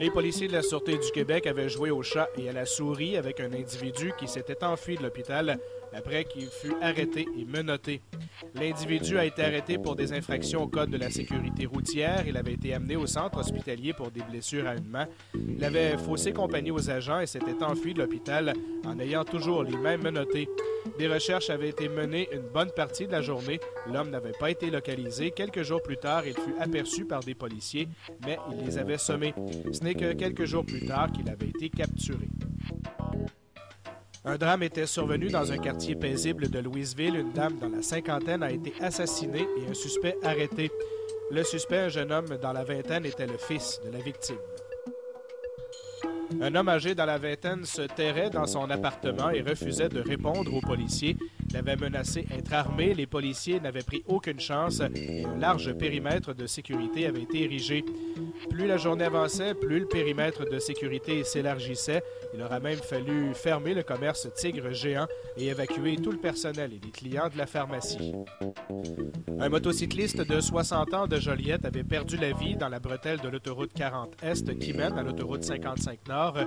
Les policiers de la Sûreté du Québec avaient joué au chat et à la souris avec un individu qui s'était enfui de l'hôpital après qu'il fut arrêté et menotté. L'individu a été arrêté pour des infractions au code de la sécurité routière. Il avait été amené au centre hospitalier pour des blessures à une main. Il avait faussé compagnie aux agents et s'était enfui de l'hôpital en ayant toujours les mains menottées. Des recherches avaient été menées une bonne partie de la journée. L'homme n'avait pas été localisé. Quelques jours plus tard, il fut aperçu par des policiers, mais il les avait sommés. Ce n'est que quelques jours plus tard qu'il avait été capturé. Un drame était survenu dans un quartier paisible de Louisville. Une dame dans la cinquantaine a été assassinée et un suspect arrêté. Le suspect, un jeune homme dans la vingtaine, était le fils de la victime. Un homme âgé dans la vingtaine se terrait dans son appartement et refusait de répondre aux policiers. Il avait menacé d'être armé. Les policiers n'avaient pris aucune chance et un large périmètre de sécurité avait été érigé. Plus la journée avançait, plus le périmètre de sécurité s'élargissait. Il aura même fallu fermer le commerce Tigre géant et évacuer tout le personnel et les clients de la pharmacie. Un motocycliste de 60 ans de Joliette avait perdu la vie dans la bretelle de l'autoroute 40 Est qui mène à l'autoroute 55 Nord.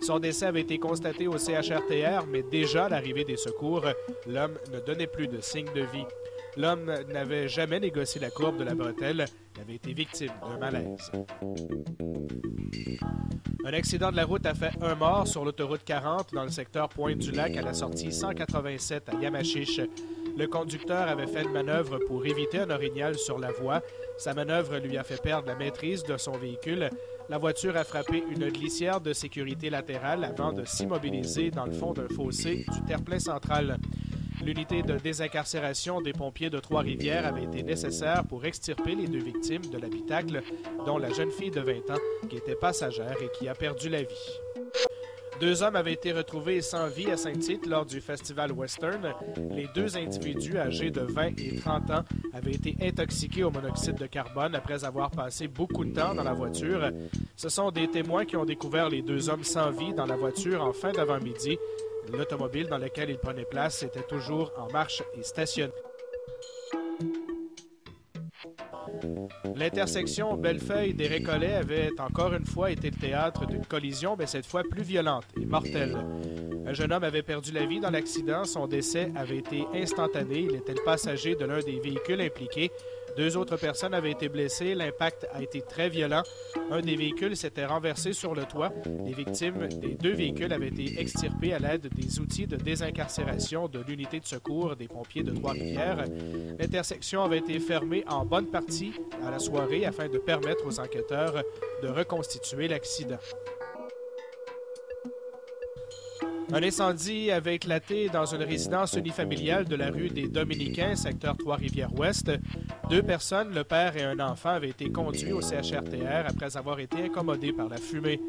Son décès avait été constaté au CHRTR, mais déjà à l'arrivée des secours, l'homme ne donnait plus de signe de vie. L'homme n'avait jamais négocié la courbe de la bretelle. Il avait été victime d'un malaise. Un accident de la route a fait un mort sur l'autoroute 40 dans le secteur Pointe-du-Lac à la sortie 187 à Yamachiche. Le conducteur avait fait une manœuvre pour éviter un orignal sur la voie. Sa manœuvre lui a fait perdre la maîtrise de son véhicule. La voiture a frappé une glissière de sécurité latérale avant de s'immobiliser dans le fond d'un fossé du terre-plein central. L'unité de désincarcération des pompiers de Trois-Rivières avait été nécessaire pour extirper les deux victimes de l'habitacle, dont la jeune fille de 20 ans qui était passagère et qui a perdu la vie. 2 hommes avaient été retrouvés sans vie à Saint-Tite lors du festival western. Les 2 individus âgés de 20 et 30 ans avaient été intoxiqués au monoxyde de carbone après avoir passé beaucoup de temps dans la voiture. Ce sont des témoins qui ont découvert les 2 hommes sans vie dans la voiture en fin d'avant-midi. L'automobile dans laquelle ils prenaient place était toujours en marche et stationnée. L'intersection Bellefeuille des Récollets avait encore une fois été le théâtre d'une collision, mais cette fois plus violente et mortelle. Un jeune homme avait perdu la vie dans l'accident. Son décès avait été instantané. Il était le passager de l'un des véhicules impliqués. 2 autres personnes avaient été blessées. L'impact a été très violent. Un des véhicules s'était renversé sur le toit. Les victimes des 2 véhicules avaient été extirpées à l'aide des outils de désincarcération de l'unité de secours des pompiers de Trois-Rivières. L'intersection avait été fermée en bonne partie à la soirée afin de permettre aux enquêteurs de reconstituer l'accident. Un incendie avait éclaté dans une résidence unifamiliale de la rue des Dominicains, secteur Trois-Rivières-Ouest. 2 personnes, le père et un enfant, avaient été conduits au CHRTR après avoir été incommodés par la fumée.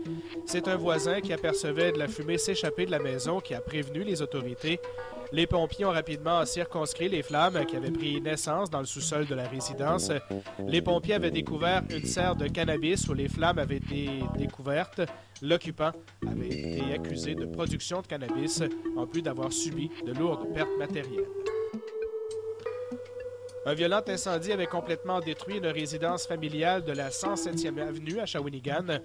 C'est un voisin qui apercevait de la fumée s'échapper de la maison qui a prévenu les autorités. Les pompiers ont rapidement circonscrit les flammes qui avaient pris naissance dans le sous-sol de la résidence. Les pompiers avaient découvert une serre de cannabis où les flammes avaient été découvertes. L'occupant avait été accusé de production de cannabis, en plus d'avoir subi de lourdes pertes matérielles. Un violent incendie avait complètement détruit une résidence familiale de la 107e avenue à Shawinigan.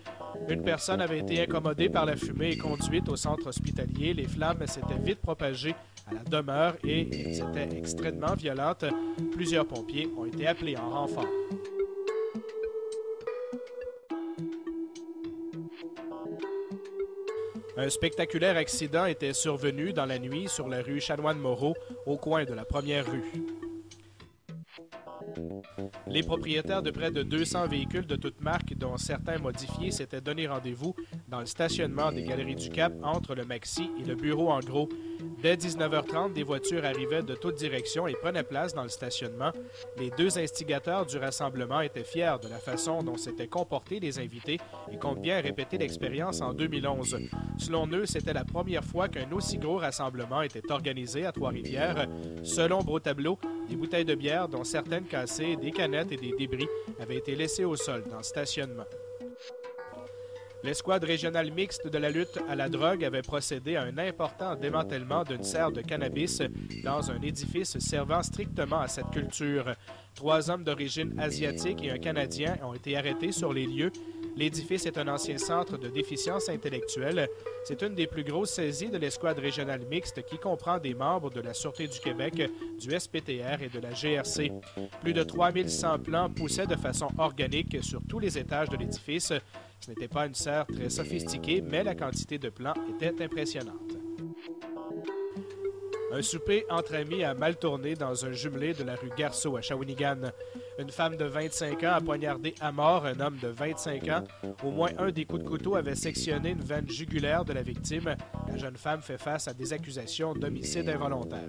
Une personne avait été incommodée par la fumée et conduite au centre hospitalier. Les flammes s'étaient vite propagées à la demeure et elles étaient extrêmement violentes. Plusieurs pompiers ont été appelés en renfort. Un spectaculaire accident était survenu dans la nuit sur la rue Chanoine-Moreau, au coin de la première rue. Les propriétaires de près de 200 véhicules de toutes marques, dont certains modifiés, s'étaient donné rendez-vous dans le stationnement des Galeries du Cap entre le Maxi et le bureau en gros. Dès 19h30, des voitures arrivaient de toutes directions et prenaient place dans le stationnement. Les 2 instigateurs du rassemblement étaient fiers de la façon dont s'étaient comportés les invités et comptent bien répéter l'expérience en 2011. Selon eux, c'était la première fois qu'un aussi gros rassemblement était organisé à Trois-Rivières. Selon Brotableau, des bouteilles de bière, dont certaines cassées, des canettes et des débris, avaient été laissées au sol dans le stationnement. L'escouade régionale mixte de la lutte à la drogue avait procédé à un important démantèlement d'une serre de cannabis dans un édifice servant strictement à cette culture. 3 hommes d'origine asiatique et un Canadien ont été arrêtés sur les lieux. L'édifice est un ancien centre de déficience intellectuelle. C'est une des plus grosses saisies de l'escouade régionale mixte qui comprend des membres de la Sûreté du Québec, du SPTR et de la GRC. Plus de 3100 plans poussaient de façon organique sur tous les étages de l'édifice. Ce n'était pas une serre très sophistiquée, mais la quantité de plans était impressionnante. Un souper entre amis a mal tourné dans un jumelé de la rue Garceau à Shawinigan. Une femme de 25 ans a poignardé à mort un homme de 25 ans. Au moins un des coups de couteau avait sectionné une veine jugulaire de la victime. La jeune femme fait face à des accusations d'homicide involontaire.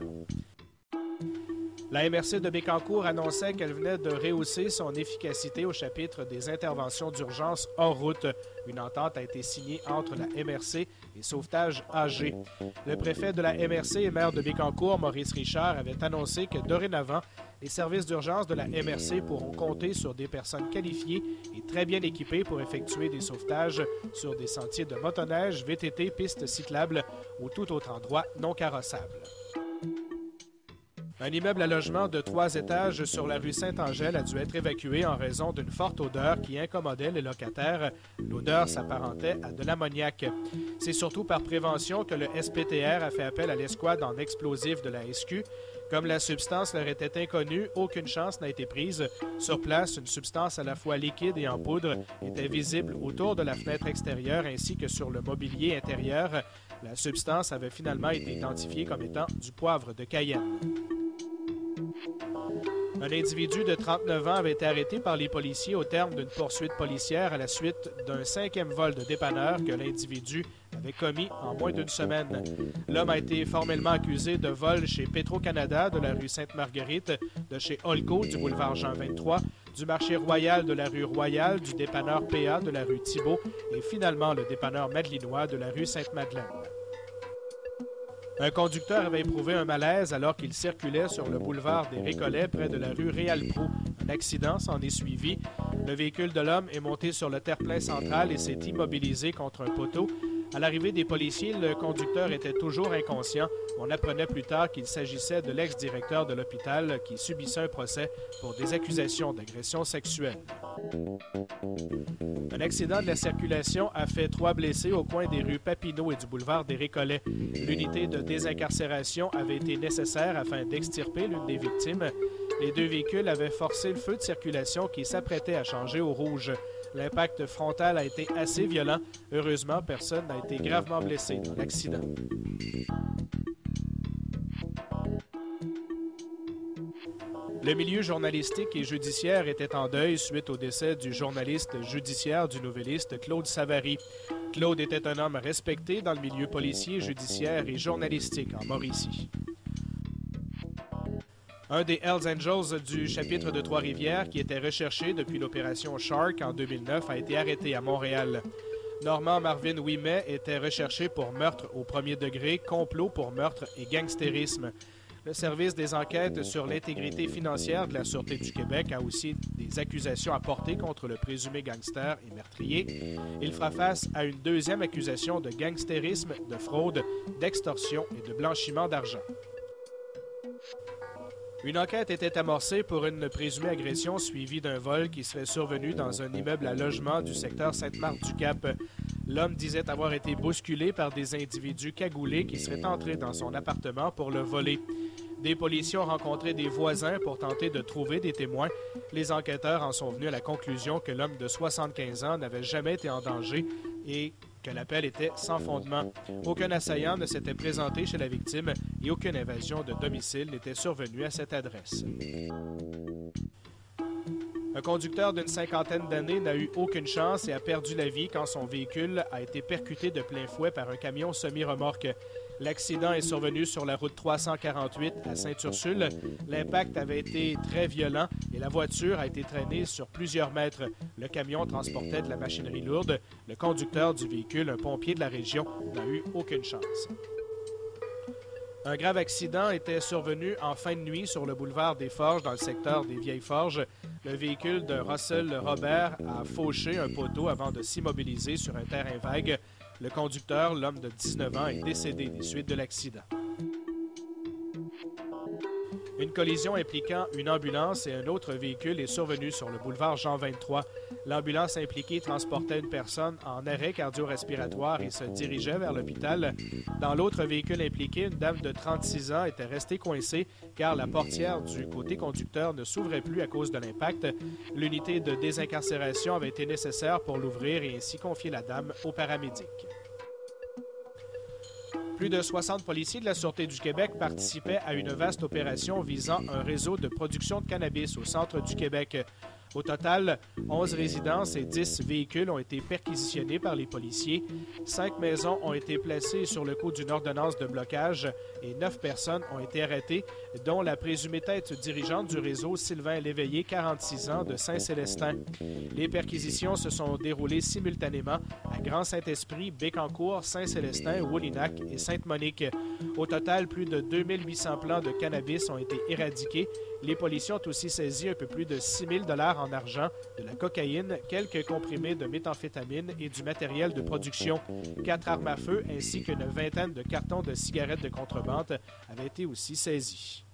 La MRC de Bécancour annonçait qu'elle venait de rehausser son efficacité au chapitre des interventions d'urgence hors route. Une entente a été signée entre la MRC et Sauvetage AG. Le préfet de la MRC et maire de Bécancour, Maurice Richard, avait annoncé que dorénavant, les services d'urgence de la MRC pourront compter sur des personnes qualifiées et très bien équipées pour effectuer des sauvetages sur des sentiers de motoneige, VTT, pistes cyclables ou tout autre endroit non carrossable. Un immeuble à logement de 3 étages sur la rue Sainte-Angèle a dû être évacué en raison d'une forte odeur qui incommodait les locataires. L'odeur s'apparentait à de l'ammoniac. C'est surtout par prévention que le SPTR a fait appel à l'escouade en explosifs de la SQ. Comme la substance leur était inconnue, aucune chance n'a été prise. Sur place, une substance à la fois liquide et en poudre était visible autour de la fenêtre extérieure ainsi que sur le mobilier intérieur. La substance avait finalement été identifiée comme étant du poivre de Cayenne. Un individu de 39 ans avait été arrêté par les policiers au terme d'une poursuite policière à la suite d'un 5e vol de dépanneur que l'individu avait commis en moins d'une semaine. L'homme a été formellement accusé de vol chez Petro-Canada de la rue Sainte-Marguerite, de chez Olco du boulevard Jean 23, du marché Royal de la rue Royale, du dépanneur PA de la rue Thibault et finalement le dépanneur Madelinois de la rue Sainte-Madeleine. Un conducteur avait éprouvé un malaise alors qu'il circulait sur le boulevard des Récollets près de la rue Réal-Pro. Un accident s'en est suivi. Le véhicule de l'homme est monté sur le terre-plein central et s'est immobilisé contre un poteau. À l'arrivée des policiers, le conducteur était toujours inconscient. On apprenait plus tard qu'il s'agissait de l'ex-directeur de l'hôpital qui subissait un procès pour des accusations d'agression sexuelle. Un accident de la circulation a fait 3 blessés au coin des rues Papineau et du boulevard des Récollets. L'unité de désincarcération avait été nécessaire afin d'extirper l'une des victimes. Les 2 véhicules avaient forcé le feu de circulation qui s'apprêtait à changer au rouge. L'impact frontal a été assez violent. Heureusement, personne n'a été gravement blessé dans l'accident. Le milieu journalistique et judiciaire était en deuil suite au décès du journaliste judiciaire du nouvelliste Claude Savary. Claude était un homme respecté dans le milieu policier, judiciaire et journalistique en Mauricie. Un des Hells Angels du chapitre de Trois-Rivières, qui était recherché depuis l'opération Shark en 2009, a été arrêté à Montréal. Normand Marvin Ouimet était recherché pour meurtre au premier degré, complot pour meurtre et gangstérisme. Le service des enquêtes sur l'intégrité financière de la Sûreté du Québec a aussi des accusations à porter contre le présumé gangster et meurtrier. Il fera face à une 2e accusation de gangstérisme, de fraude, d'extorsion et de blanchiment d'argent. Une enquête était amorcée pour une présumée agression suivie d'un vol qui serait survenu dans un immeuble à logement du secteur Sainte-Marthe-du-Cap. L'homme disait avoir été bousculé par des individus cagoulés qui seraient entrés dans son appartement pour le voler. Des policiers ont rencontré des voisins pour tenter de trouver des témoins. Les enquêteurs en sont venus à la conclusion que l'homme de 75 ans n'avait jamais été en danger et que l'appel était sans fondement. Aucun assaillant ne s'était présenté chez la victime et aucune invasion de domicile n'était survenue à cette adresse. Un conducteur d'une 50aine d'années n'a eu aucune chance et a perdu la vie quand son véhicule a été percuté de plein fouet par un camion semi-remorque. L'accident est survenu sur la route 348 à Sainte-Ursule. L'impact avait été très violent et la voiture a été traînée sur plusieurs mètres. Le camion transportait de la machinerie lourde. Le conducteur du véhicule, un pompier de la région, n'a eu aucune chance. Un grave accident était survenu en fin de nuit sur le boulevard des Forges dans le secteur des Vieilles Forges. Le véhicule de Russell Robert a fauché un poteau avant de s'immobiliser sur un terrain vague. Le conducteur, l'homme de 19 ans, est décédé des suites de l'accident. Une collision impliquant une ambulance et un autre véhicule est survenue sur le boulevard Jean-23. L'ambulance impliquée transportait une personne en arrêt cardio-respiratoire et se dirigeait vers l'hôpital. Dans l'autre véhicule impliqué, une dame de 36 ans était restée coincée car la portière du côté conducteur ne s'ouvrait plus à cause de l'impact. L'unité de désincarcération avait été nécessaire pour l'ouvrir et ainsi confier la dame aux paramédics. Plus de 60 policiers de la Sûreté du Québec participaient à une vaste opération visant un réseau de production de cannabis au centre du Québec. Au total, 11 résidences et 10 véhicules ont été perquisitionnés par les policiers. 5 maisons ont été placées sur le coup d'une ordonnance de blocage et 9 personnes ont été arrêtées, dont la présumée tête dirigeante du réseau, Sylvain Léveillé, 46 ans, de Saint-Célestin. Les perquisitions se sont déroulées simultanément à Grand-Saint-Esprit, Bécancour, Saint-Célestin, Woolinac et Sainte-Monique. Au total, plus de 2800 plants de cannabis ont été éradiqués. Les policiers ont aussi saisi un peu plus de 6 000 $ en argent, de la cocaïne, quelques comprimés de méthamphétamine et du matériel de production. 4 armes à feu ainsi qu'une vingtaine de cartons de cigarettes de contrebande avaient été aussi saisis.